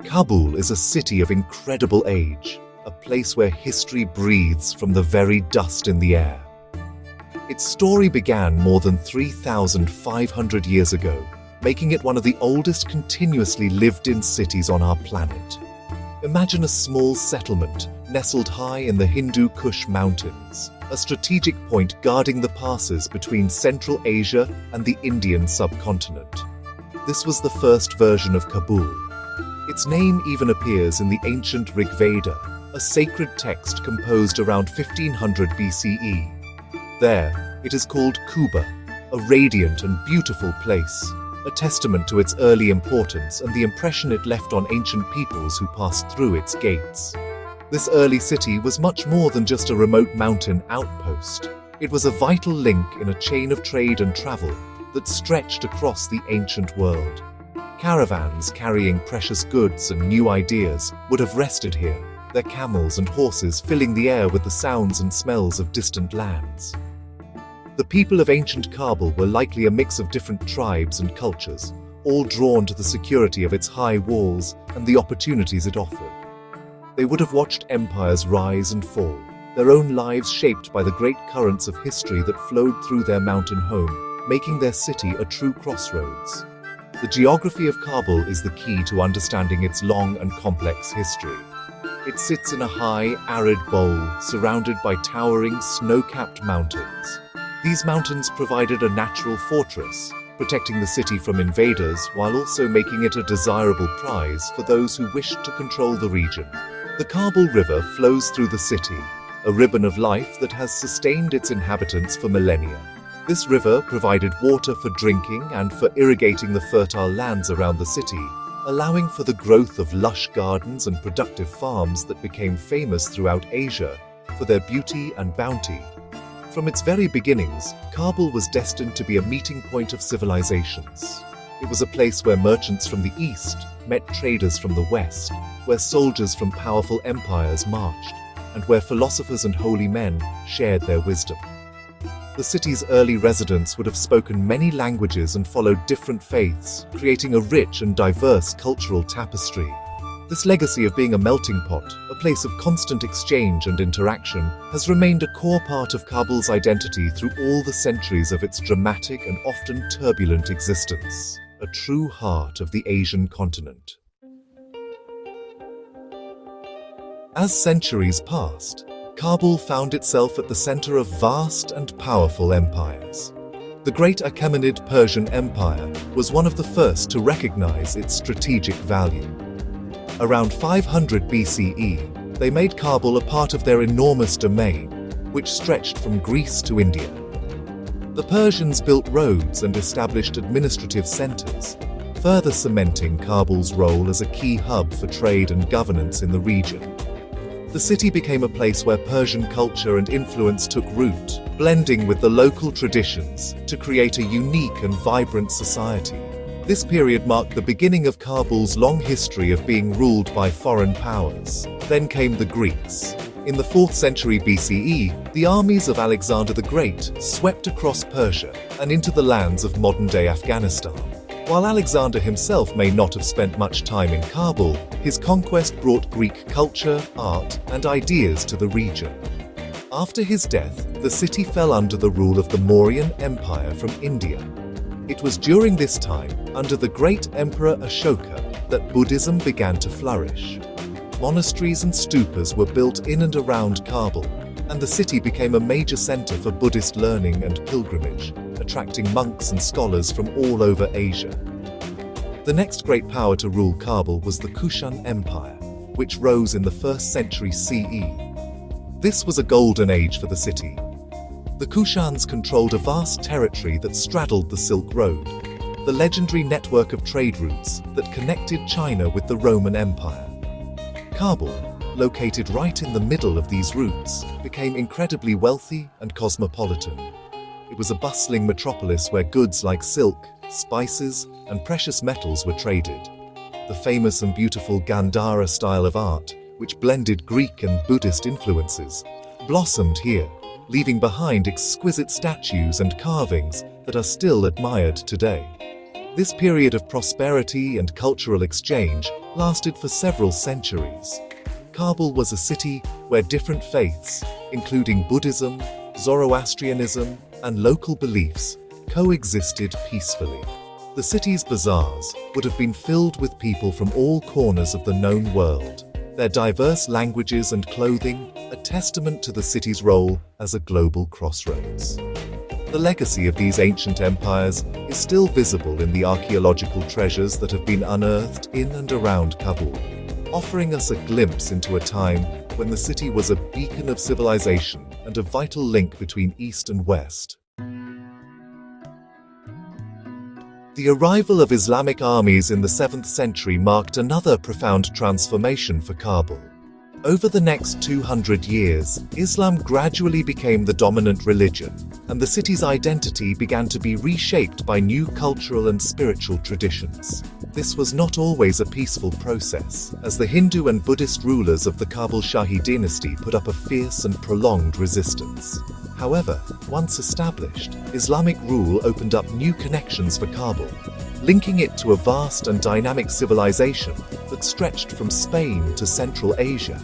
Kabul is a city of incredible age, a place where history breathes from the very dust in the air. Its story began more than 3,500 years ago, making it one of the oldest continuously lived-in cities on our planet. Imagine a small settlement nestled high in the Hindu Kush Mountains, a strategic point guarding the passes between Central Asia and the Indian subcontinent. This was the first version of Kabul. Its name even appears in the ancient Rig Veda, a sacred text composed around 1500 BCE. There, it is called Kuba, a radiant and beautiful place, a testament to its early importance and the impression it left on ancient peoples who passed through its gates. This early city was much more than just a remote mountain outpost. It was a vital link in a chain of trade and travel that stretched across the ancient world. Caravans carrying precious goods and new ideas would have rested here, their camels and horses filling the air with the sounds and smells of distant lands. The people of ancient Kabul were likely a mix of different tribes and cultures, all drawn to the security of its high walls and the opportunities it offered. They would have watched empires rise and fall, their own lives shaped by the great currents of history that flowed through their mountain home, making their city a true crossroads. The geography of Kabul is the key to understanding its long and complex history. It sits in a high, arid bowl surrounded by towering, snow-capped mountains. These mountains provided a natural fortress, protecting the city from invaders while also making it a desirable prize for those who wished to control the region. The Kabul River flows through the city, a ribbon of life that has sustained its inhabitants for millennia. This river provided water for drinking and for irrigating the fertile lands around the city, allowing for the growth of lush gardens and productive farms that became famous throughout Asia for their beauty and bounty. From its very beginnings, Kabul was destined to be a meeting point of civilizations. It was a place where merchants from the east met traders from the west, where soldiers from powerful empires marched, and where philosophers and holy men shared their wisdom. The city's early residents would have spoken many languages and followed different faiths, creating a rich and diverse cultural tapestry. This legacy of being a melting pot, a place of constant exchange and interaction, has remained a core part of Kabul's identity through all the centuries of its dramatic and often turbulent existence, a true heart of the Asian continent. As centuries passed, Kabul found itself at the center of vast and powerful empires. The great Achaemenid Persian Empire was one of the first to recognize its strategic value. Around 500 BCE, they made Kabul a part of their enormous domain, which stretched from Greece to India. The Persians built roads and established administrative centers, further cementing Kabul's role as a key hub for trade and governance in the region. The city became a place where Persian culture and influence took root, blending with the local traditions to create a unique and vibrant society. This period marked the beginning of Kabul's long history of being ruled by foreign powers. Then came the Greeks. In the 4th century BCE, the armies of Alexander the Great swept across Persia and into the lands of modern-day Afghanistan. While Alexander himself may not have spent much time in Kabul, his conquest brought Greek culture, art, and ideas to the region. After his death, the city fell under the rule of the Mauryan Empire from India. It was during this time, under the great Emperor Ashoka, that Buddhism began to flourish. Monasteries and stupas were built in and around Kabul, and the city became a major center for Buddhist learning and pilgrimage, attracting monks and scholars from all over Asia. The next great power to rule Kabul was the Kushan Empire, which rose in the 1st century CE. This was a golden age for the city. The Kushans controlled a vast territory that straddled the Silk Road, the legendary network of trade routes that connected China with the Roman Empire. Kabul, located right in the middle of these routes, became incredibly wealthy and cosmopolitan. It was a bustling metropolis where goods like silk, spices, and precious metals were traded. The famous and beautiful Gandhara style of art, which blended Greek and Buddhist influences, blossomed here, leaving behind exquisite statues and carvings that are still admired today. This period of prosperity and cultural exchange lasted for several centuries. Kabul was a city where different faiths, including Buddhism, Zoroastrianism, and local beliefs, coexisted peacefully. The city's bazaars would have been filled with people from all corners of the known world, their diverse languages and clothing a testament to the city's role as a global crossroads. The legacy of these ancient empires is still visible in the archaeological treasures that have been unearthed in and around Kabul, offering us a glimpse into a time when the city was a beacon of civilization and a vital link between East and West. The arrival of Islamic armies in the 7th century marked another profound transformation for Kabul. Over the next 200 years, Islam gradually became the dominant religion, and the city's identity began to be reshaped by new cultural and spiritual traditions. This was not always a peaceful process, as the Hindu and Buddhist rulers of the Kabul Shahi dynasty put up a fierce and prolonged resistance. However, once established, Islamic rule opened up new connections for Kabul, linking it to a vast and dynamic civilization that stretched from Spain to Central Asia.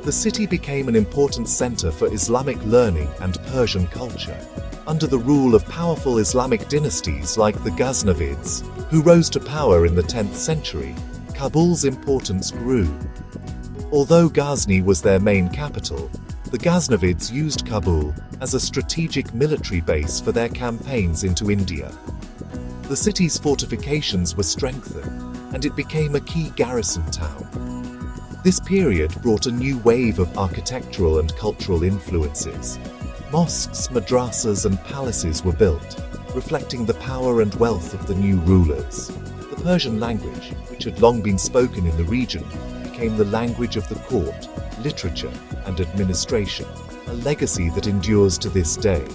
The city became an important center for Islamic learning and Persian culture. Under the rule of powerful Islamic dynasties like the Ghaznavids, who rose to power in the 10th century, Kabul's importance grew. Although Ghazni was their main capital, the Ghaznavids used Kabul as a strategic military base for their campaigns into India. The city's fortifications were strengthened, and it became a key garrison town. This period brought a new wave of architectural and cultural influences. Mosques, madrasas, and palaces were built, reflecting the power and wealth of the new rulers. The Persian language, which had long been spoken in the region, became the language of the court, literature, and administration, a legacy that endures to this day.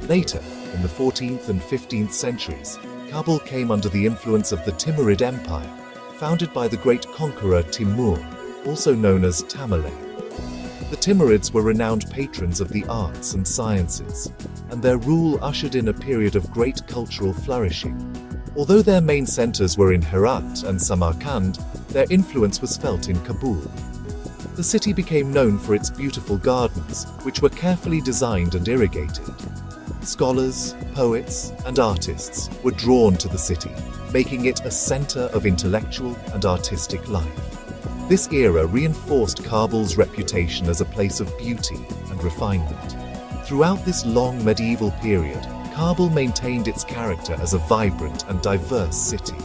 Later, in the 14th and 15th centuries, Kabul came under the influence of the Timurid Empire, founded by the great conqueror Timur, also known as Tamerlane. The Timurids were renowned patrons of the arts and sciences, and their rule ushered in a period of great cultural flourishing. Although their main centers were in Herat and Samarkand, their influence was felt in Kabul. The city became known for its beautiful gardens, which were carefully designed and irrigated. Scholars, poets, and artists were drawn to the city, making it a center of intellectual and artistic life. This era reinforced Kabul's reputation as a place of beauty and refinement. Throughout this long medieval period, Kabul maintained its character as a vibrant and diverse city.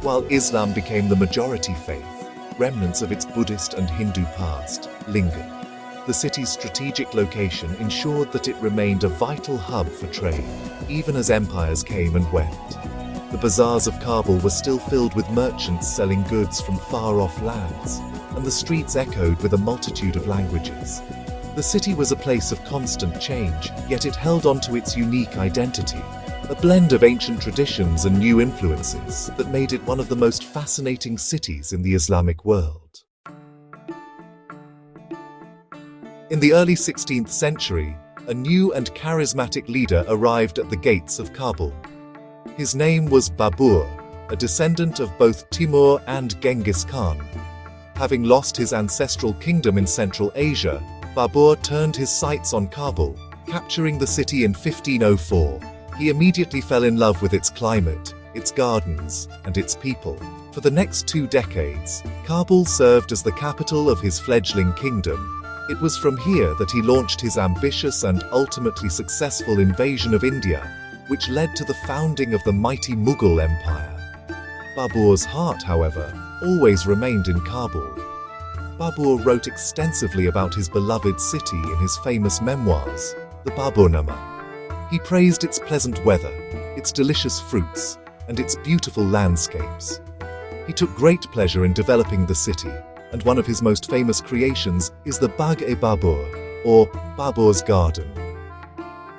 While Islam became the majority faith, remnants of its Buddhist and Hindu past lingered. The city's strategic location ensured that it remained a vital hub for trade, even as empires came and went. The bazaars of Kabul were still filled with merchants selling goods from far-off lands, and the streets echoed with a multitude of languages. The city was a place of constant change, yet it held on to its unique identity, a blend of ancient traditions and new influences that made it one of the most fascinating cities in the Islamic world. In the early 16th century, a new and charismatic leader arrived at the gates of Kabul. His name was Babur, a descendant of both Timur and Genghis Khan. Having lost his ancestral kingdom in Central Asia, Babur turned his sights on Kabul, capturing the city in 1504. He immediately fell in love with its climate, its gardens, and its people. For the next 2 decades, Kabul served as the capital of his fledgling kingdom. It was from here that he launched his ambitious and ultimately successful invasion of India, which led to the founding of the mighty Mughal Empire. Babur's heart, however, always remained in Kabul. Babur wrote extensively about his beloved city in his famous memoirs, the Baburnama. He praised its pleasant weather, its delicious fruits, and its beautiful landscapes. He took great pleasure in developing the city, and one of his most famous creations is the Bagh-e-Babur, or Babur's Garden.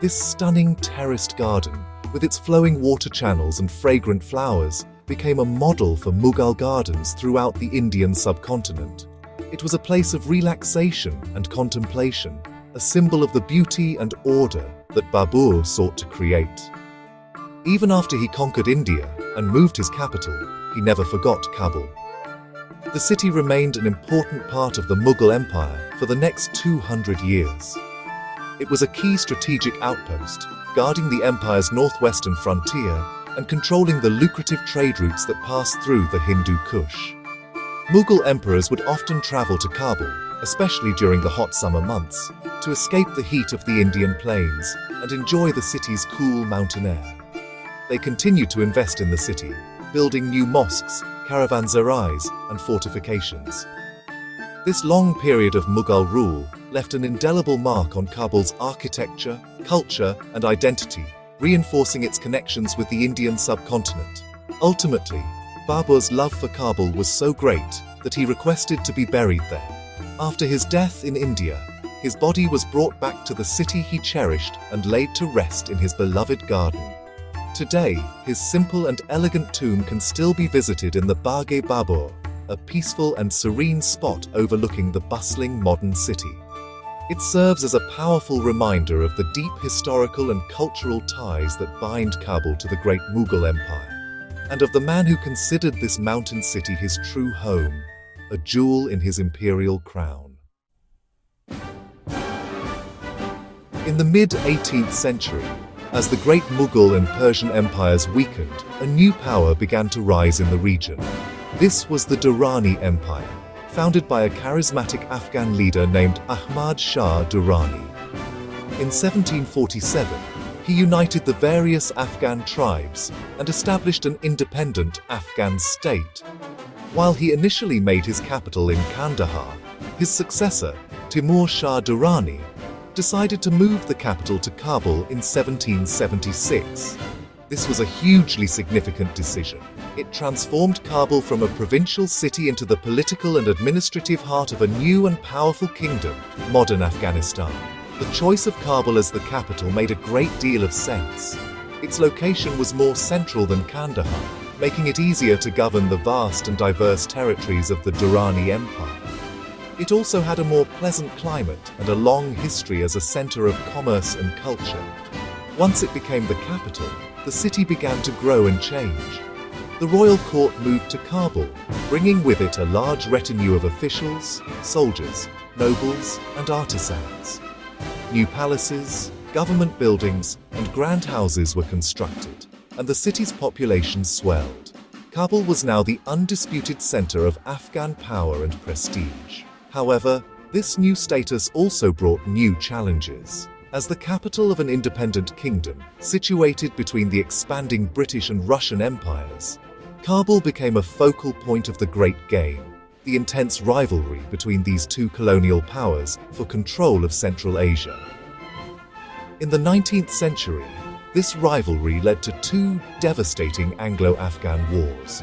This stunning terraced garden, with its flowing water channels and fragrant flowers, became a model for Mughal gardens throughout the Indian subcontinent. It was a place of relaxation and contemplation, a symbol of the beauty and order that Babur sought to create. Even after he conquered India and moved his capital, he never forgot Kabul. The city remained an important part of the Mughal Empire for the next 200 years. It was a key strategic outpost, guarding the empire's northwestern frontier and controlling the lucrative trade routes that passed through the Hindu Kush. Mughal emperors would often travel to Kabul, especially during the hot summer months, to escape the heat of the Indian plains and enjoy the city's cool mountain air. They continued to invest in the city, building new mosques, caravanserais, and fortifications. This long period of Mughal rule left an indelible mark on Kabul's architecture, culture, and identity, reinforcing its connections with the Indian subcontinent. Ultimately, Babur's love for Kabul was so great that he requested to be buried there. After his death in India, his body was brought back to the city he cherished and laid to rest in his beloved garden. Today, his simple and elegant tomb can still be visited in the Bagh-e Babur, a peaceful and serene spot overlooking the bustling modern city. It serves as a powerful reminder of the deep historical and cultural ties that bind Kabul to the great Mughal Empire, and of the man who considered this mountain city his true home, a jewel in his imperial crown. In the mid-18th century, as the great Mughal and Persian empires weakened, a new power began to rise in the region. This was the Durrani Empire, founded by a charismatic Afghan leader named Ahmad Shah Durrani. In 1747, he united the various Afghan tribes and established an independent Afghan state. While he initially made his capital in Kandahar, his successor, Timur Shah Durrani, decided to move the capital to Kabul in 1776. This was a hugely significant decision. It transformed Kabul from a provincial city into the political and administrative heart of a new and powerful kingdom, modern Afghanistan. The choice of Kabul as the capital made a great deal of sense. Its location was more central than Kandahar, making it easier to govern the vast and diverse territories of the Durrani Empire. It also had a more pleasant climate and a long history as a center of commerce and culture. Once it became the capital, the city began to grow and change. The royal court moved to Kabul, bringing with it a large retinue of officials, soldiers, nobles, and artisans. New palaces, government buildings, and grand houses were constructed, and the city's population swelled. Kabul was now the undisputed center of Afghan power and prestige. However, this new status also brought new challenges. As the capital of an independent kingdom, situated between the expanding British and Russian empires, Kabul became a focal point of the Great Game, the intense rivalry between these two colonial powers for control of Central Asia. In the 19th century, this rivalry led to two devastating Anglo-Afghan wars.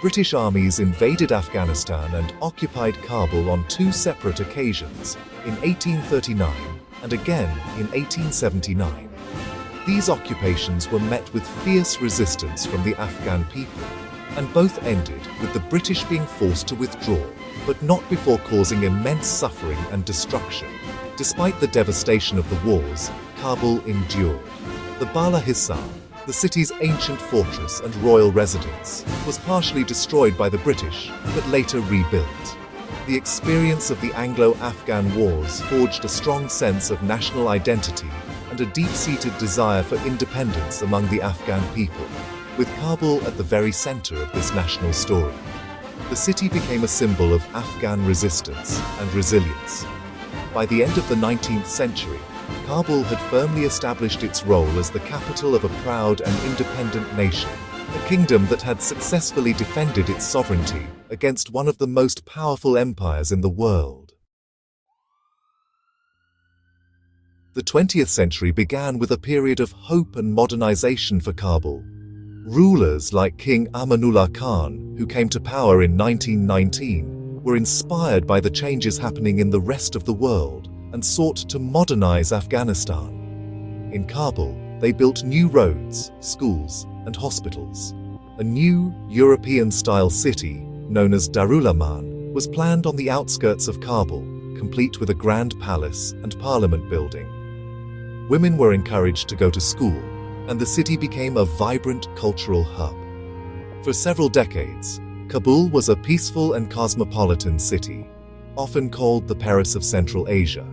British armies invaded Afghanistan and occupied Kabul on two separate occasions, in 1839 and again in 1879. These occupations were met with fierce resistance from the Afghan people, and both ended with the British being forced to withdraw, but not before causing immense suffering and destruction. Despite the devastation of the wars, Kabul endured. The Bala Hisar, the city's ancient fortress and royal residence, was partially destroyed by the British, but later rebuilt. The experience of the Anglo-Afghan wars forged a strong sense of national identity and a deep-seated desire for independence among the Afghan people, with Kabul at the very center of this national story. The city became a symbol of Afghan resistance and resilience. By the end of the 19th century, Kabul had firmly established its role as the capital of a proud and independent nation, a kingdom that had successfully defended its sovereignty against one of the most powerful empires in the world. The 20th century began with a period of hope and modernization for Kabul. Rulers like King Amanullah Khan, who came to power in 1919, were inspired by the changes happening in the rest of the world and sought to modernize Afghanistan. In Kabul, they built new roads, schools, and hospitals. A new, European-style city, known as Darul Aman, was planned on the outskirts of Kabul, complete with a grand palace and parliament building. Women were encouraged to go to school, and the city became a vibrant cultural hub. For several decades, Kabul was a peaceful and cosmopolitan city, often called the Paris of Central Asia.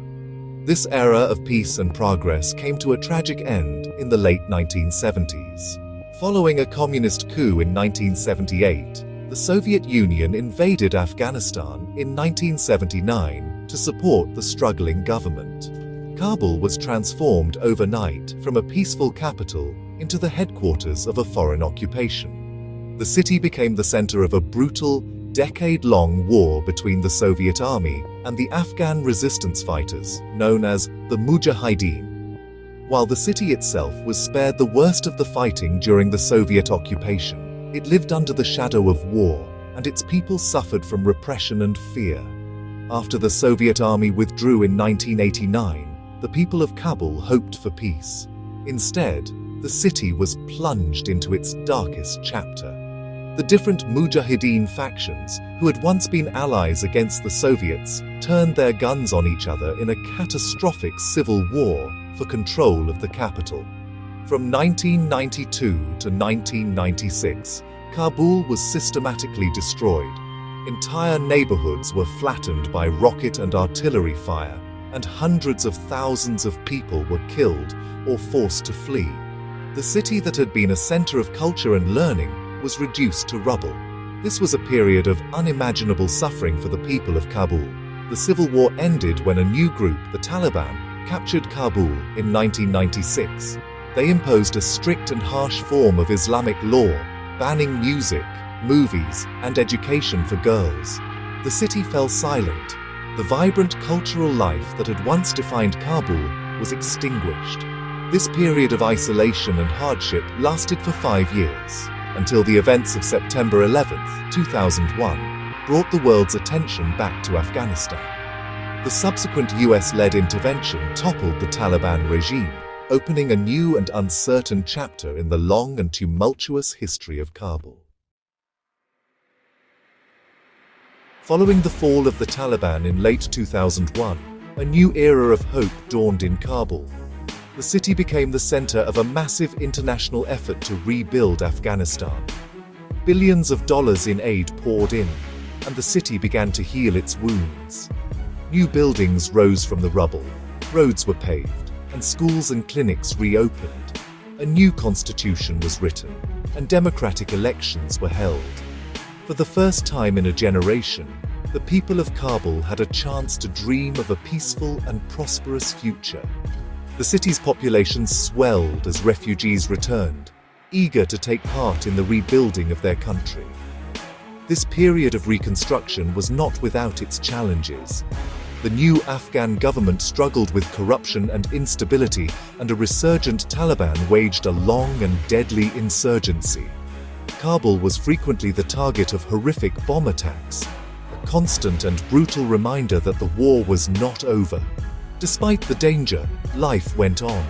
This era of peace and progress came to a tragic end in the late 1970s. Following a communist coup in 1978, the Soviet Union invaded Afghanistan in 1979 to support the struggling government. Kabul was transformed overnight from a peaceful capital into the headquarters of a foreign occupation. The city became the center of a brutal, decade-long war between the Soviet army and the Afghan resistance fighters, known as the Mujahideen. While the city itself was spared the worst of the fighting during the Soviet occupation, it lived under the shadow of war, and its people suffered from repression and fear. After the Soviet army withdrew in 1989, the people of Kabul hoped for peace. Instead, the city was plunged into its darkest chapter. The different Mujahideen factions, who had once been allies against the Soviets, turned their guns on each other in a catastrophic civil war for control of the capital. From 1992 to 1996, Kabul was systematically destroyed. Entire neighborhoods were flattened by rocket and artillery fire, and hundreds of thousands of people were killed or forced to flee. The city that had been a center of culture and learning was reduced to rubble. This was a period of unimaginable suffering for the people of Kabul. The civil war ended when a new group, the Taliban, captured Kabul in 1996. They imposed a strict and harsh form of Islamic law, banning music, movies, and education for girls. The city fell silent. The vibrant cultural life that had once defined Kabul was extinguished. This period of isolation and hardship lasted for 5 years, until the events of September 11, 2001, brought the world's attention back to Afghanistan. The subsequent US-led intervention toppled the Taliban regime, opening a new and uncertain chapter in the long and tumultuous history of Kabul. Following the fall of the Taliban in late 2001, a new era of hope dawned in Kabul. The city became the center of a massive international effort to rebuild Afghanistan. Billions of dollars in aid poured in, and the city began to heal its wounds. New buildings rose from the rubble, roads were paved, and schools and clinics reopened. A new constitution was written, and democratic elections were held. For the first time in a generation, the people of Kabul had a chance to dream of a peaceful and prosperous future. The city's population swelled as refugees returned, eager to take part in the rebuilding of their country. This period of reconstruction was not without its challenges. The new Afghan government struggled with corruption and instability, and a resurgent Taliban waged a long and deadly insurgency. Kabul was frequently the target of horrific bomb attacks, a constant and brutal reminder that the war was not over. Despite the danger, life went on.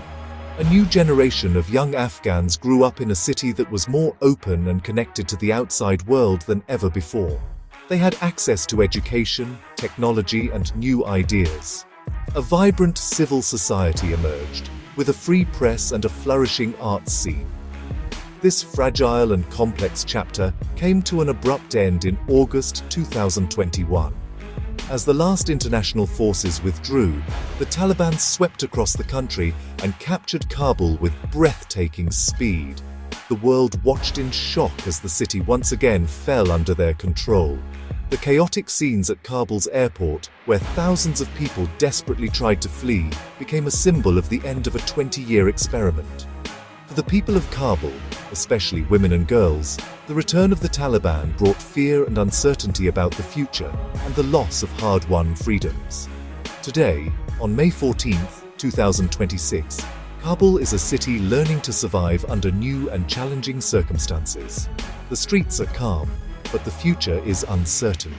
A new generation of young Afghans grew up in a city that was more open and connected to the outside world than ever before. They had access to education, technology, and new ideas. A vibrant civil society emerged, with a free press and a flourishing arts scene. This fragile and complex chapter came to an abrupt end in August 2021. As the last international forces withdrew, the Taliban swept across the country and captured Kabul with breathtaking speed. The world watched in shock as the city once again fell under their control. The chaotic scenes at Kabul's airport, where thousands of people desperately tried to flee, became a symbol of the end of a 20-year experiment. For the people of Kabul, especially women and girls, the return of the Taliban brought fear and uncertainty about the future and the loss of hard-won freedoms. Today, on May 14, 2026, Kabul is a city learning to survive under new and challenging circumstances. The streets are calm, but the future is uncertain.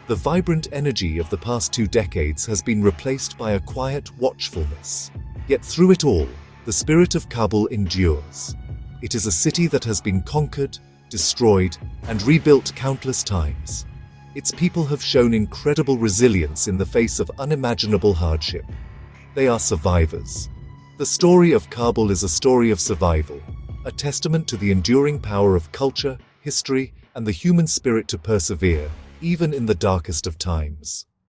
The vibrant energy of the past 2 decades has been replaced by a quiet watchfulness. Yet through it all, the spirit of Kabul endures. It is a city that has been conquered, destroyed, and rebuilt countless times. Its people have shown incredible resilience in the face of unimaginable hardship. They are survivors. The story of Kabul is a story of survival, a testament to the enduring power of culture, history, and the human spirit to persevere, even in the darkest of times.